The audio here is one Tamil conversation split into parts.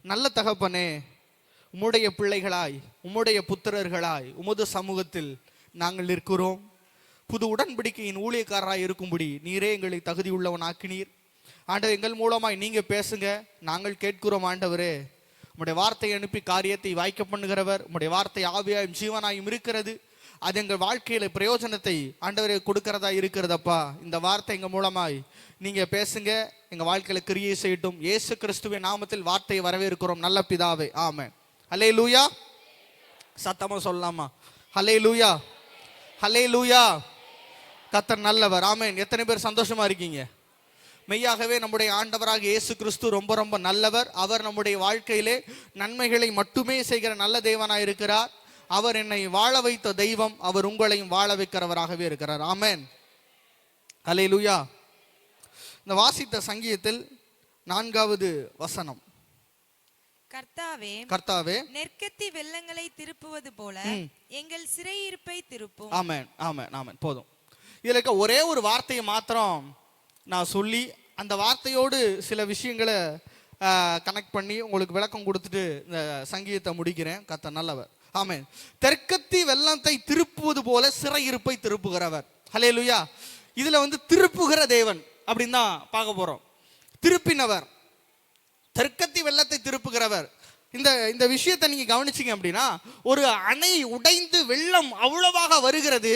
நல்ல தகப்பனே, உம்முடைய பிள்ளைகளாய், உம்முடைய புத்திரர்களாய் உமது சமூகத்தில் நாங்கள் நிற்கிறோம். புது உடன்படிக்கையின் ஊழியக்காரராய் இருக்கும்படி நீரே எங்களை தகுதியுள்ளவன் ஆக்கினீர். ஆண்டவர், எங்கள் மூலமாய் நீங்க பேசுங்க, நாங்கள் கேட்கிறோம். ஆண்டவரே, உம்முடைய வார்த்தையை அனுப்பி காரியத்தை வாய்க்க பண்ணுகிறவர். உம்முடைய வார்த்தை ஆவியாயும் ஜீவனாயும் இருக்கிறது. அது எங்கள் வாழ்க்கையில பிரயோஜனத்தை ஆண்டவரே கொடுக்கிறதா இருக்கிறதப்பா. இந்த வார்த்தை எங்க மூலமாய் நீங்க பேசுங்க, எங்க வாழ்க்கையில கிரியை செய்யட்டும். இயேசு கிறிஸ்துவின் நாமத்தில் வார்த்தையை வரவேற்கிறோம் நல்ல பிதாவே, ஆமென். ஹல்லேலூயா. சத்தமா சொல்லலாமா? ஹல்லேலூயா, ஹல்லேலூயா. கர்த்தர் நல்லவர், ஆமென். எத்தனை பேர் சந்தோஷமா இருக்கீங்க? மெய்யாகவே நம்முடைய ஆண்டவராக இயேசு கிறிஸ்து ரொம்ப ரொம்ப நல்லவர். அவர் நம்முடைய வாழ்க்கையிலே நன்மைகளை மட்டுமே செய்கிற நல்ல தேவனாய் இருக்கிறார். அவர் என்னை வாழ வைத்த தெய்வம், அவர் உங்களையும் வாழ வைக்கிறவராகவே இருக்கிறார், ஆமென். ஹல்லேலூயா. இந்த வாசித்த சங்கீதத்தில் 4வது வசனம், கர்த்தாவே, கர்த்தாவே நெற்கத்தி வெள்ளங்களை திருப்புவது போல எங்கள் சிறையிருப்பை திருப்பும். ஆமென், ஆமென், ஆமென். போதும். இதுல இருக்க ஒரே ஒரு வார்த்தையை மாத்திரம் நான் சொல்லி அந்த வார்த்தையோடு சில விஷயங்களை கனெக்ட் பண்ணி உங்களுக்கு விளக்கம் கொடுத்துட்டு இந்த சங்கீதத்தை முடிக்கிறேன். கர்த்தர் நல்லவர், ஆமென். தெற்கத்தி வெள்ளத்தை திருப்புவது போல சிறையிருப்பை திருப்புகிறவர். ஹல்லேலூயா. இதுல திருப்புகிற தேவன் அப்படின்னு தான் பார்க்க போறோம். திருப்பினவர், தெற்கத்தி வெள்ளத்தை திருப்புகிறவர். இந்த விஷயத்தை நீங்க கவனிச்சீங்க அப்படின்னா, ஒரு அணை உடைந்து வெள்ளம் அவ்வளவாக வருகிறது.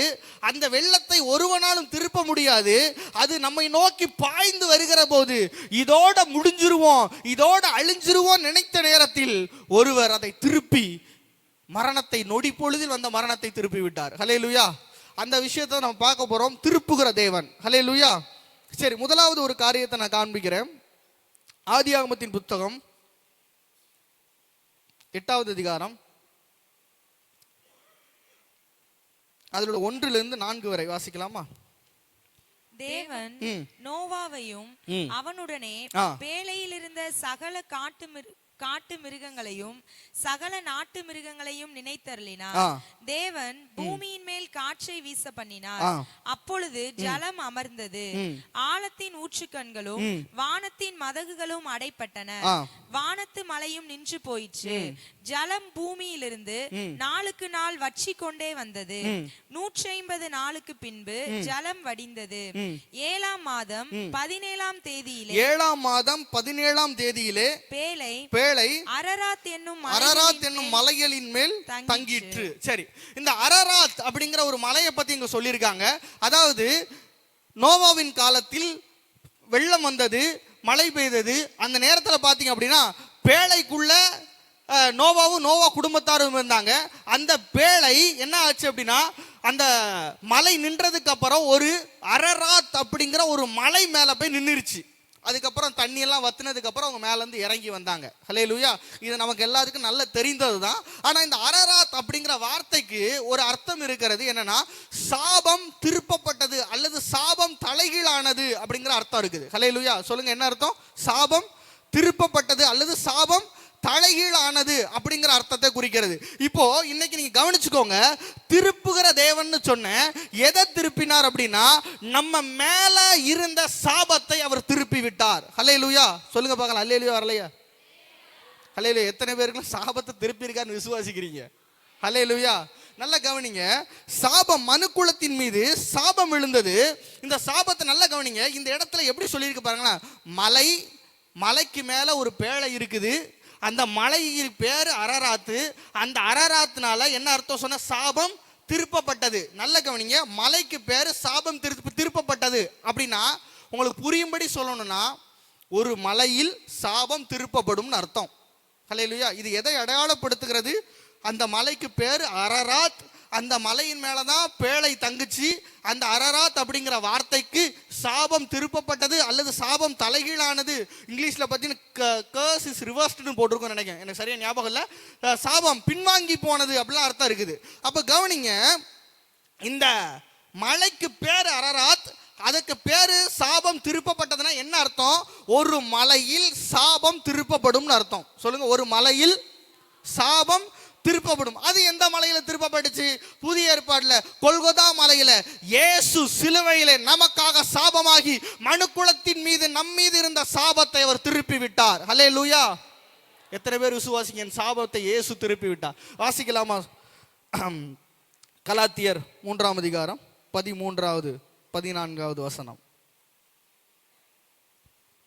அந்த வெள்ளத்தை ஒருவனாலும் திருப்ப முடியாது. அது நம்மை நோக்கி பாய்ந்து வருகிற போது இதோட முடிஞ்சிருவோம், இதோட அழிஞ்சிருவோம் நினைத்த நேரத்தில் ஒருவர் அதை திருப்பி மரணத்தை நொடி பொழுதில் வந்த மரணத்தை திருப்பி விட்டார். ஹல்லேலூயா. அந்த விஷயத்தை நம்ம பார்க்க போறோம். திருப்புகிற தேவன். ஹல்லேலூயா. சரி, முதலாவது ஒரு காரியத்தை நான் காண்பிக்கிறேன். ஆதியாகமத்தின் புத்தகம் 8வது அதிகாரம், அதோட 1லிருந்து 4 வரை வாசிக்கலாமா? தேவன் நோவாவையும் அவனுடனே பேழையில் இருந்த சகல காட்டு மிருகங்களையும் சகல நாட்டு மிருகங்களையும் நினைத்தருளினார். தேவன் பூமியின் மேல் காற்றை வீச பண்ணினார். அப்பொழுது ஜலம் அமர்ந்தது, ஆழத்தின் ஊற்றுக்கண்களும் வானத்தின் மதகுகளும் அடைப்பட்டன, வானத்து மலையும் நின்று போயிற்று. ஜலம் பூமியிலிருந்து நாளுக்கு நாள் வற்றி கொண்டே வந்தது. 150 நாளுக்கு பின்பு ஜலம் வடிந்தது. 7ஆம் மாதம் 17ஆம் தேதியிலே பேழை அரராத் என்னும் மலைகளின் மேல் தங்கிற்று. சரி, இந்த அரராத் அப்படிங்கிற ஒரு மலையை பத்தி இங்க சொல்லியிருக்காங்க. அதாவது நோவாவின் காலத்தில் வெள்ளம் வந்தது, மழை பெய்தது. அந்த நேரத்தில் பார்த்தீங்க அப்படின்னா பேழைக்குள்ள நோவா குடும்பத்தாரும் இருந்தாங்க. அந்த பேழை என்ன ஆச்சு அப்படின்னா, அந்த மலை நின்றதுக்கு அப்புறம் ஒரு அரராத் அப்படிங்கிற ஒரு மலை மேல போய் நின்றுச்சு. அதுக்கப்புறம் தண்ணி எல்லாம் வத்தினதுக்கு அப்புறம் அவங்க மேல இருந்து இறங்கி வந்தாங்க. ஹல்லேலூயா. இது நமக்கு எல்லாத்துக்கும் நல்ல தெரிந்தது தான். ஆனா இந்த அரராத் அப்படிங்கிற வார்த்தைக்கு ஒரு அர்த்தம் இருக்கிறது. என்னன்னா, சாபம் திருப்பப்பட்டது அல்லது சாபம் தலைகீழானது அப்படிங்கிற அர்த்தம் இருக்குது. ஹல்லேலூயா. சொல்லுங்க, என்ன அர்த்தம்? சாபம் திருப்பப்பட்டது அல்லது சாபம் தலைகீழானது அப்படிங்கிற அர்த்தத்தை குறிக்கிறது. இப்போ இன்னைக்கு நீங்க கவனிச்சுக்கோங்க, திருப்புகிற தேவன் சொன்ன எதை திருப்பினார் அப்படின்னா, நம்ம மேல இருந்த சாபத்தை அவர் திருப்பி விட்டார். ஹல்லேலூயா. சொல்லுங்க பார்க்கலாம். ஹல்லேலூயா வரலையா? ஹல்லேலூயா. எத்தனை பேருக்கு சாபத்தை திருப்பி இருக்காருன்னு விசுவாசிக்கிறீங்க? ஹல்லேலூயா. நல்லா கவனிங்க. சாபம், மனுக்குலத்தின் மீது சாபம் விழுந்தது. இந்த சாபத்தை நல்லா கவனிங்க. இந்த இடத்துல எப்படி சொல்லியிருக்கு பாருங்களா. மலைக்கு மேல ஒரு பேழை இருக்குது. அந்த மலையின் பேரு அரராத்து. அந்த அரராத்துனால என்ன அர்த்தம் சொன்ன? சாபம் திருப்பப்பட்டது. நல்ல கவனிங்க. மலைக்கு பேரு சாபம் திருப்பப்பட்டது அப்படின்னா, உங்களுக்கு புரியும்படி சொல்லணும்னா, ஒரு மலையில் சாபம் திருப்பப்படும் அர்த்தம். ஹல்லேலூயா. இது எதை அடையாளப்படுத்துகிறது? அந்த மலைக்கு பேரு அரராத். அந்த மலையின் மேலதான் பேழை தங்குச்சு. அந்த அரராத் அப்படிங்கிற வார்த்தைக்கு சாபம் திருப்பப்பட்டது அல்லது சாபம் தலைகீழானது. இங்கிலீஷ்ல பார்த்தீங்கன்னா கர்ஸ் இஸ் ரிவர்ஸ்ட்னு போட்டிருக்கோம் நினைக்கிறேன், எனக்கு சரியா ஞாபகம் இல்லை. சாபம் பின்வாங்கி போனது அப்படிலாம் அர்த்தம் இருக்குது. அப்ப கவனிங்க, இந்த மலைக்கு பேரு அரராத், அதுக்கு பேரு சாபம் திருப்பப்பட்டதுன்னா என்ன அர்த்தம்? ஒரு மலையில் சாபம் திருப்பப்படும் அர்த்தம். சொல்லுங்க, ஒரு மலையில் சாபம் திருப்பப்படும். அது எந்த மலையில திருப்பப்பட்டுச்சு? புதிய ஏற்பாடுல கொல்கொதா மலையில இயேசு சிலுவையிலே நமக்காக சாபமாகி மனுக்குலத்தின் மீது நம் மீது இருந்த சாபத்தை அவர் திருப்பி விட்டார். ஹல்லேலூயா. எத்தனை பேர் விசுவாசிங்க? என் சாபத்தை இயேசு திருப்பி விட்டார். வாசிக்கலாமா? கலாத்தியர் 3ஆம் அதிகாரம் 13வது 14வது வசனம்.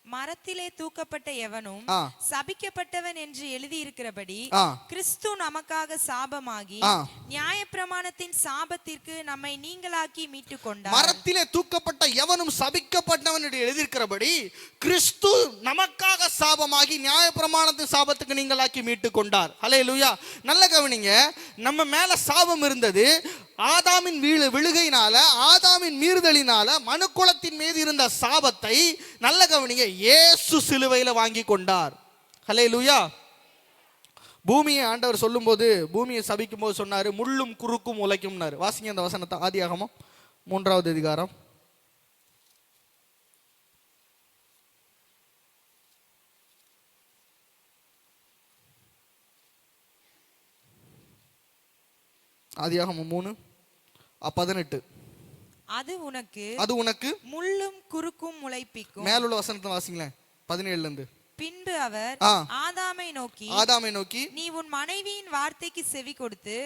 மரத்திலே தூக்கப்பட்ட எவனும் சபிக்கப்பட்டவன் என்று எழுதியிருக்கிறபடி கிறிஸ்து நமக்காக சாபமாகி நியாயப்பிரமாணத்தின் சாபத்திற்கு நம்மை நீங்களாக்கி மீட்டுக் கொண்டார். மரத்திலே தூக்கப்பட்ட எவனும் சபிக்கப்பட்டவன் என்று எழுதியிருக்கிறபடி கிறிஸ்து நமக்காக சாபமாகி நியாயப்பிரமாணத்தின் சாபத்துக்கு நீங்களாக்கி மீட்டுக் கொண்டார். ஹல்லேலூயா. நல்ல கவனிங்க, நம்ம மேல சாபம் இருந்தது. ஆதாமின் விழுகையினால, ஆதாமின் மீறுதலினால மனுக்குலத்தின் மீது இருந்த சாபத்தை, நல்ல கவனிங்க, இயேசு சிலுவையில வாங்கி கொண்டார். ஹல்லேலூயா. பூமியை ஆண்டவர் சொல்லும்போது, பூமியை சபிக்கும் போது சொன்னாரு, முள்ளும் குறுக்கும் உழைக்கும்னாரு. வாசிங்க அந்த வசனத்தை. ஆதியாகமம் 3வது அதிகாரம் 3:18. அது உனக்கு முள்ளும் குறுக்கும் முளைப்பிக்கும். மேலுள்ள வசனத்தை வாசிங்களேன், 17ல இருந்து. பின்பு அவர் ஆதாமை நோக்கி நீ உன் மனைவியின் வார்த்தைக்கு செவி கொடுத்து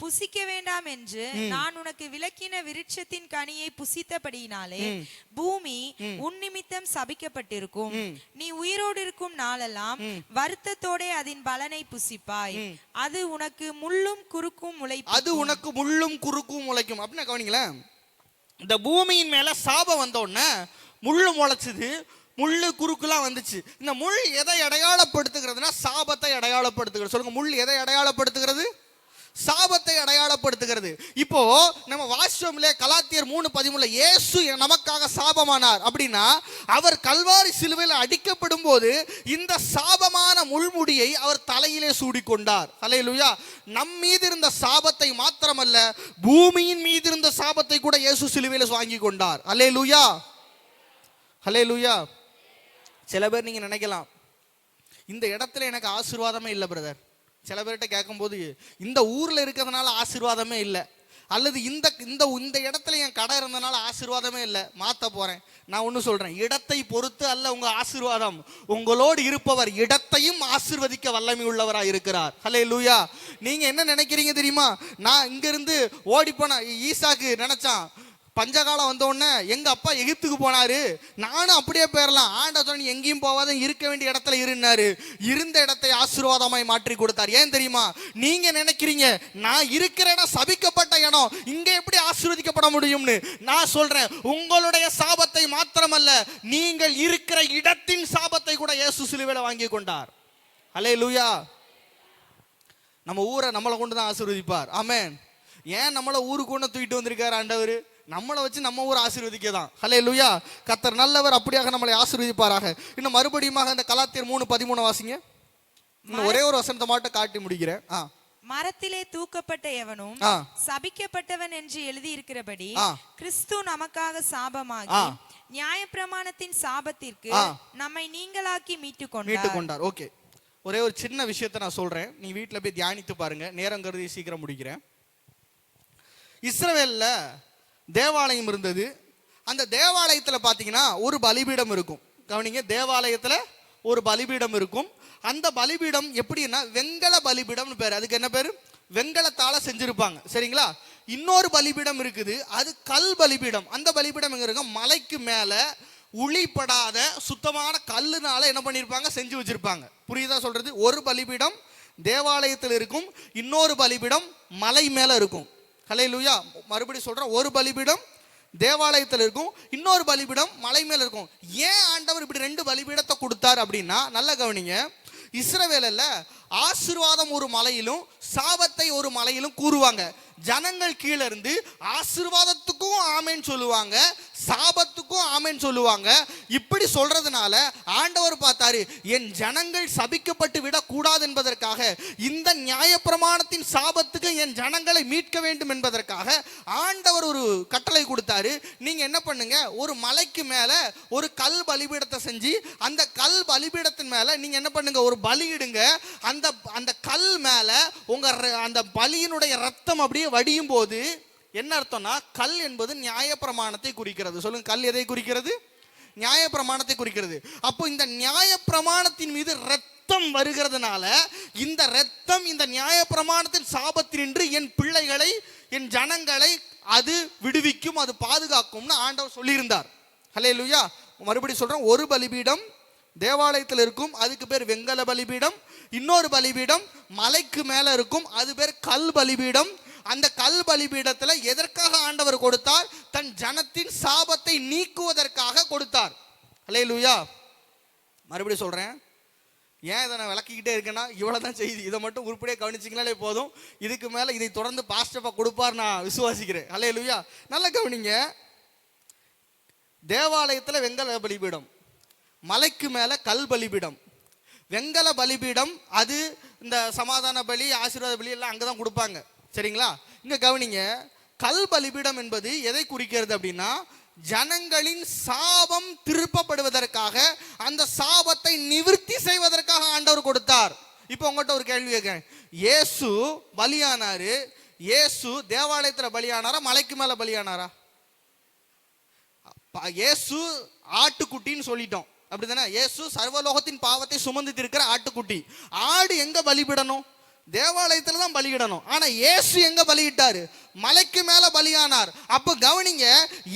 புசிக்க வேண்டாம் என்று நான் உனக்கு விலக்கின விருட்சத்தின் கனியை புசித்தபடியினாலே பூமி உன் நிமித்தம் சபிக்கப்பட்டிருக்கும். நீ உயிரோடு இருக்கும் நாளெல்லாம் வருத்தத்தோட அதன் பலனை புசிப்பாய். அது உனக்கு முள்ளும் குறுக்கும் முளைக்கும். அது உனக்கு முள்ளும் குறுக்கும் முளைக்கும். அப்படின்னா கவனிங்களேன், இந்த பூமியின் மேல சாபம் வந்த உடனே முள்ளு முளைச்சது, முள்ளு குறுக்குலாம் வந்துச்சு. இந்த முள் எதை அடையாளப்படுத்துகிறதுனா சாபத்தை அடையாளப்படுத்துகிறது. சொல்லுங்க, முள் எதை அடையாளப்படுத்துகிறது? சாபத்தை அடையாளப்படுத்துகிறது. இப்போ நம்ம வாசிச்சோம்ல, கலாத்தியர் 3:13, இயேசு நமக்காக சாபமானார் அப்படின்னா அவர் கல்வாரி சிலுவையில் அடிக்கப்படும் போது இந்த சாபமான முள்முடியை அவர் தலையிலே சூடிக்கொண்டார். ஹல்லேலூயா. நம் மீது இருந்த சாபத்தை மாத்திரமல்ல, பூமியின் மீது இருந்த சாபத்தை கூட இயேசு சிலுவையில வாங்கி கொண்டார். ஹல்லேலூயா. ஹல்லேலூயா. சில பேர் நீங்க நினைக்கலாம், இந்த இடத்துல எனக்கு ஆசீர்வாதமே இல்லை பிரதர். சில பேர்கிட்ட கேட்கும்போது, இந்த ஊர்ல இருக்கிறதுனால ஆசீர்வாதமே இல்லை, அல்லது இந்த இந்த இந்த இடத்துல என் கடை இருந்தனால ஆசீர்வாதமே இல்லை, மாற்ற போறேன். நான் ஒன்று சொல்றேன், இடத்தை பொறுத்து அல்ல உங்க ஆசீர்வாதம். உங்களோடு இருப்பவர் இடத்தையும் ஆசீர்வதிக்க வல்லமை உள்ளவராக இருக்கிறார். ஹல்லேலூயா. நீங்க என்ன நினைக்கிறீங்க தெரியுமா? நான் இங்க இருந்து ஓடி போன ஈசாக்கு நினைச்சான், பஞ்சகாலம் வந்த உடனே எங்க அப்பா எகிப்துக்கு போனாரு, நானும் அப்படியே போயிடலாம். ஆண்டவர் எங்கேயும் போவாத, இருக்க வேண்டிய இடத்துல இருந்தாரு. இருந்த இடத்தை ஆசீர்வாதமாய் மாற்றி கொடுத்தார். ஏன் தெரியுமா? நீங்க நினைக்கிறீங்க நான் இருக்கிற இடம் சபிக்கப்பட்ட இடம், இங்க எப்படி ஆசீர்வதிக்கப்பட முடியும்னு. நான் சொல்றேன், உங்களுடைய சாபத்தை மாத்திரமல்ல, நீங்கள் இருக்கிற இடத்தின் சாபத்தை கூட இயேசு சிலுவையில வாங்கி கொண்டார். ஹல்லேலூயா. நம்ம ஊரை நம்மளை கொண்டு தான் ஆசீர்வதிப்பார். ஆமென். ஏன் நம்மளை ஊருக்கு கொண்டு தூக்கிட்டு வந்திருக்காரு ஆண்டவர்? நம்மளை வச்சு நம்ம ஊர் ஆசீர்வதிக்க தான். ஹல்லேலூயா. கர்த்தர் நல்லவர், அப்படியாக நம்மளை ஆசீர்வதிப்பாராக. இன்னும் மறுபடியும் அந்த கலாத்தியர் 3:13 வாசிங்க. இன்னும் ஒரே ஒரு வசனத்தை மட்டும் காட்டி முடிக்கிறேன். மரத்திலே தூக்கப்பட்ட எவனும் சபிக்கப்பட்டவன் என்று எழுதி இருக்கிறபடி கிறிஸ்து நமக்காக சாபமாகி நியாயப்பிரமாணத்தின் சாபத்திற்கு நம்மை நீங்களாக்கி மீட்டுக் கொண்டார். ஓகே, ஒரே ஒரு சின்ன விஷயத்தை நான் சொல்றேன், நீ வீட்டில் போய் தியானித்து பாருங்க. நேரம் கருதி சீக்கிரம் முடிக்கிறேன். இஸ்ரவேல்ல தேவாலயம் இருந்தது. அந்த தேவாலயத்தில் பார்த்தீங்கன்னா ஒரு பலிபீடம் இருக்கும். கவனிங்க, தேவாலயத்தில் ஒரு பலிபீடம் இருக்கும். அந்த பலிபீடம் எப்படின்னா வெங்கல பலிபீடம்னு பேர். அதுக்கு என்ன பேர்? வெங்கலத்தால செஞ்சிருப்பாங்க. சரிங்களா? இன்னொரு பலிபீடம் இருக்குது, அது கல் பலிபீடம். அந்த பலிபீடம் எங்க இருக்கு? மலைக்கு மேல உளிப்படாத சுத்தமான கல்லுனால என்ன பண்ணிருப்பாங்க? செஞ்சு வச்சிருப்பாங்க. புரியுதா சொல்றது? ஒரு பலிபீடம் தேவாலயத்தில் இருக்கும், இன்னொரு பலிபீடம் மலை மேல இருக்கும். ஹல்லேலூயா. மறுபடியும் சொல்றேன், ஒரு பலிபீடம் தேவாலயத்தில் இருக்கும், இன்னொரு பலிபீடம் மலை மேல இருக்கும். ஏன் ஆண்டவர் இப்படி ரெண்டு பலிபீடத்தை கொடுத்தார் அப்படின்னா, நல்ல கவனிங்க, இஸ்ரவேல்ல ஆசீர்வாதம் ஒரு மலையிலும் சாபத்தை ஒரு மலையிலும் கூறுவாங்க. ஜனங்கள் கீழே இருந்து ஆசீர்வாதத்துக்கும் ஆமேன் சொல்லுவாங்க, சாபத்துக்கும் ஆமேன் சொல்லுவாங்க. இப்படி சொல்றதுனால ஆண்டவர் பார்த்தாரு, என் ஜனங்கள் சபிக்கப்பட்டு விடக்கூடாது என்பதற்காக, இந்த நியாயப்பிரமாணத்தின் சாபத்துக்கு என் ஜனங்களை மீட்க வேண்டும் என்பதற்காக ஆண்டவர் ஒரு கட்டளை கொடுத்தாரு. நீங்க என்ன பண்ணுங்க, ஒரு மலைக்கு மேல ஒரு கல் பலிபீடத்தை செஞ்சு அந்த கல் பலிபீடத்தின் மேல நீங்க என்ன பண்ணுங்க, ஒரு பலியிடுங்க. அந்த கல் மேல உங்க அந்த பலியினுடைய ரத்தம் அப்படியே வடியும் போது என்ன அர்த்தம்னா, கல் என்பது நியாயப்பிரமாணத்தை குறிக்கிறது. சொல்லுங்க, கல் எதை குறிக்கிறது? நியாயப்பிரமாணத்தை குறிக்கிறது. அப்போ இந்த நியாயப்பிரமாணத்தின் மீது ரத்தம் வருகிறதுனால இந்த ரத்தம் இந்த நியாயப்பிரமாணத்தின் சாபத்தினின்று என் பிள்ளைகளை என் ஜனங்களை அது விடுவிக்கும், அது பாதுகாக்கும்னு ஆண்டவர் சொல்லியிருந்தார். ஹல்லேலூயா. மறுபடியும் சொல்றேன், ஒரு பலிபீடம் தேவாலயத்தில் இருக்கும், அதுக்கு பேர் வெங்கல பலிபீடம். இன்னொரு பலிபீடம் மலைக்கு மேல இருக்கும், அது பேர் கல் பலிபீடம். அந்த கல் பலிபீடத்துல எதற்காக ஆண்டவர் கொடுத்தார்? தன் ஜனத்தின் சாபத்தை நீக்குவதற்காக கொடுத்தார். ஹல்லேலூயா. மறுபடியும் சொல்றேன், ஏன் இதை நான் விளக்கிக்கிட்டே இருக்கேன்னா இவ்வளவுதான் செய்தி. இதை மட்டும் உருப்படியாக கவனிச்சிங்கனாலே போதும். இதுக்கு மேல இதை தொடர்ந்து பாஸ்டப்பா கொடுப்பார் நான் விசுவாசிக்கிறேன். ஹல்லேலூயா. நல்லா கவனிங்க. தேவாலயத்துல வெங்கல பலிபீடம், மலைக்கு மேல கல் பலிபீடம். வெங்கல பலிபீடம் அது இந்த சமாதான பலி ஆசீர்வாத பலி எல்லாம் அங்கதான் கொடுப்பாங்க, சரிங்களா? இங்க கவனிங்க, கல் பலிபீடம் என்பது எதை குறிக்கிறது அப்படின்னா ஜனங்களின் சாபம் திருப்பப்படுவதற்காக, அந்த சாபத்தை நிவர்த்தி செய்வதற்காக ஆண்டவர் கொடுத்தார். இப்போ உங்கள்கிட்ட ஒரு கேள்வி கேட்கிறேன், இயேசு பலியானாரு, இயேசு தேவாலயத்துல பலியானாரா மலைக்கு மேல பலியானாரா? இயேசு ஆட்டுக்குட்டின்னு சொல்லிட்டோம், அப்படிதானே? இயேசு சர்வலோகத்தின் பாவத்தை சுமந்து இருக்கிற ஆட்டுக்குட்டி. ஆடு எங்க பலிபிடணும்? தேவாலயத்துல தான் பலியிடணும். ஆனா இயேசு எங்க பலியிட்டாரு? மலைக்கு மேல பலியானார். அப்ப கவனிங்க,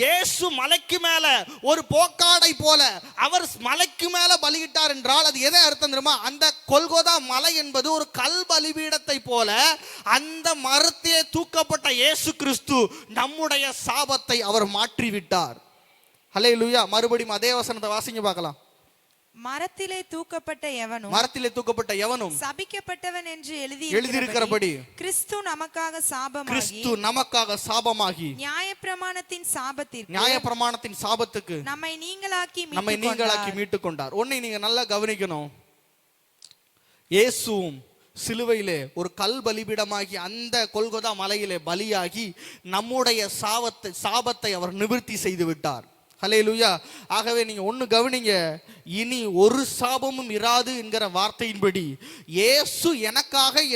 இயேசு மலைக்கு மேல ஒரு போக்காடை போல அவர் மலைக்கு மேல பலியிட்டார் என்றால் அது எதை அர்த்தம் தெரியுமா? அந்த கொல்கோதா மலை என்பது ஒரு கல் பலிபீடத்தை போல அந்த மரத்திலே தூக்கப்பட்ட இயேசு கிறிஸ்து நம்முடைய சாபத்தை அவர் மாற்றி விட்டார். ஹல்லேலூயா. மறுபடியும் அதே வசனத்தை வாசிங்க பார்க்கலாம். மரத்திலே தூக்கப்பட்ட எவனும் சபிக்கப்பட்டவன் என்று எழுதியிருக்கிறபடி கிறிஸ்து நமக்காக சாபமாகி நியாயப்பிரமாணத்தின் சாபத்துக்கு நம்மை நீங்களாக்கி மீட்டுக் கொண்டார். ஒன்னை நீங்க நல்லா கவனிக்கணும், இயேசுவும் சிலுவையிலே ஒரு கல் பலிபீடமாகி அந்த கொல்கொதா மலையிலே பலியாகி நம்முடைய சாபத்தை அவர் நிவர்த்தி செய்து விட்டார். ஹல்லேலூயா. ஆகவே நீங்க ஒன்னு கவனிங்க, இனி ஒரு சாபமும் இராது என்கிற வார்த்தையின்படி இயேசு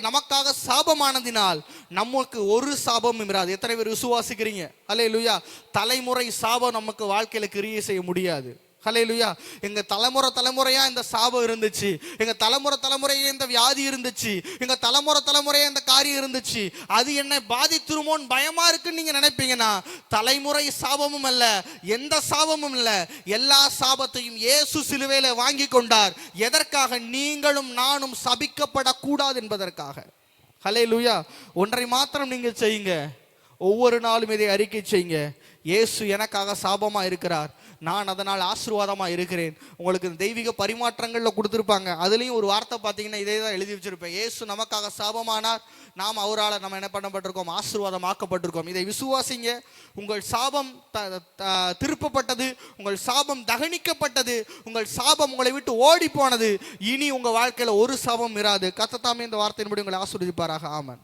நமக்காக சாபமானதினால் நமக்கு ஒரு சாபமும் இராது. எத்தனை பேர் விசுவாசிக்கிறீங்க? ஹல்லேலூயா. தலைமுறை சாபம் நமக்கு வாழ்க்கையில கிரியை செய்ய முடியாது. ஹல்லேலூயா. எங்க தலைமுறையா இந்த சாபம் இருந்துச்சு, எங்க தலைமுறையா இந்த வியாதி இருந்துச்சு, எங்க தலைமுறையா இந்த காரியம் இருந்துச்சு, அது என்னை பாதித்துருமோன்னு பயமா இருக்குன்னு நீங்க நினைப்பீங்கன்னா தலைமுறை சாபமும் அல்ல, எந்த சாபமும் இல்ல. எல்லா சாபத்தையும் இயேசு சிலுவையில வாங்கி கொண்டார். எதற்காக? நீங்களும் நானும் சபிக்கப்படக்கூடாது என்பதற்காக. ஹல்லேலூயா. ஒன்றை மாத்திரம் நீங்க செய்யுங்க, ஒவ்வொரு நாளும் இதை அறிக்கை செய்யுங்க, இயேசு எனக்காக சாபமா இருக்கிறார், நான் அதனால் ஆசீர்வாதமா இருக்கிறேன். உங்களுக்கு தெய்வீக பரிமாற்றங்கள்ல கொடுத்துருப்பாங்க, அதுலயும் ஒரு வார்த்தை பார்த்தீங்கன்னா இதே தான் எழுதி வச்சிருப்பேன், இயேசு நமக்காக சாபமானார், நாம் அவரால் நம்ம என்ன பண்ணப்பட்டிருக்கோம்? ஆசீர்வாதம் ஆக்கப்பட்டிருக்கோம். இதை விசுவாசிங்க. உங்கள் சாபம் திருப்பப்பட்டது, உங்கள் சாபம் தகனிக்கப்பட்டது, உங்கள் சாபம் உங்களை விட்டு ஓடி போனது. இனி உங்க வாழ்க்கையில ஒரு சாபம் இராது. கர்த்தர் தாமே இந்த வார்த்தையின்படி உங்களை ஆசீர்வதிப்பாராக. ஆமென்.